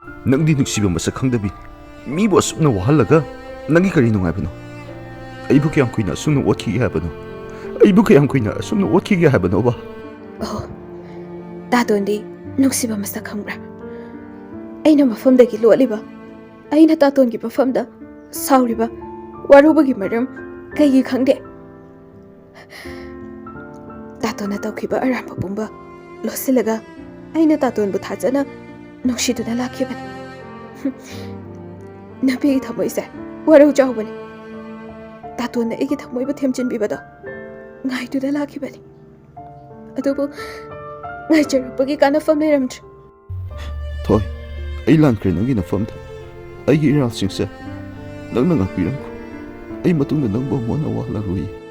ꯅꯪꯗꯤ ꯅꯨꯡꯁꯤꯕ ꯃꯁꯛ ꯈꯪꯗꯕꯤ ꯃꯤꯕꯨ ꯑꯁꯨꯛꯅ ꯋꯥꯍꯜꯂꯒ ꯅꯪꯒꯤ ꯀꯔꯤ ꯅꯨꯡꯉꯥꯏꯕꯅꯣ? ꯑꯩꯕꯨ ꯀꯌꯥꯝ ꯀꯨꯏꯅ ꯑꯁꯨꯝꯅ ꯑꯣꯠꯈꯤꯒꯦ ꯍꯥꯏꯕꯅꯣ? ꯑꯩꯕꯨ ꯀꯌꯥꯝ ꯀꯨꯏꯅ ꯑꯁꯨꯝꯅ ꯑꯣꯠꯈꯤꯒꯦ ꯍꯥꯏꯕꯅꯣꯕ? ꯑꯣ, ꯇꯥꯇꯣꯟꯗꯤ ꯅꯨꯡꯁꯤꯕ ꯃꯁꯛ ꯈꯪꯕ꯭ꯔꯥ? ꯑꯩꯅ ꯃꯐꯝꯗꯒꯤ ꯂꯣꯠꯂꯤꯕ, ꯑꯩꯅ ꯇꯥꯇꯣꯟꯒꯤ ꯃꯐꯝꯗ ꯁꯥꯎꯔꯤꯕ ꯋꯥꯔꯧꯕꯒꯤ ꯃꯔꯝ ꯀꯩꯒꯤ ꯈꯪꯗꯦ? ꯇꯥꯇꯣꯟꯅ ꯇꯧꯈꯤꯕ ꯑꯔꯥꯟꯕ ꯄꯨꯝꯕ ꯂꯣꯠꯁꯤꯜꯂꯒ ꯑꯩꯅ ꯇꯥꯇꯣꯟꯕꯨ ꯊꯥꯖꯅ ꯅꯨꯡꯁꯤꯗꯨꯅ ꯂꯥꯛꯈꯤꯕꯅꯤ꯫ ꯅꯨꯄꯤꯒꯤ ꯊꯃꯣꯏꯁꯦ ꯋꯥꯔꯧ ꯆꯥꯎꯕꯅꯤ꯫ ꯇꯥꯇꯣꯟꯅ ꯑꯩꯒꯤ ꯊꯃꯣꯏꯕꯨ ꯊꯦꯝꯖꯤꯟꯕꯤꯕꯗꯣ ꯉꯥꯏꯗꯨꯅ ꯂꯥꯛꯈꯤꯕꯅꯤ꯫ ꯑꯗꯨꯕꯨ ꯉꯥꯏꯖꯔꯛꯄꯒꯤ ꯀꯥꯟꯅꯐꯝ ꯂꯩꯔꯝꯗ꯭ꯔꯦ꯫ ꯊꯣꯏ, ꯑꯩ ꯂꯥꯟꯈ꯭ꯔꯦ ꯅꯪꯒꯤ ꯅꯐꯝꯗ꯫ ꯑꯩꯒꯤ ꯏꯔꯥꯜꯁꯤꯡꯁꯦ ꯅꯪꯅ ꯉꯥꯛꯄꯤꯔꯝꯈꯣ꯫ ꯑꯩ ꯃꯇꯨꯡꯗ ꯅꯪꯕꯨ ꯑꯃꯨꯛ ꯍꯟꯅ ꯋꯥꯍꯜꯂꯔꯣꯏ꯫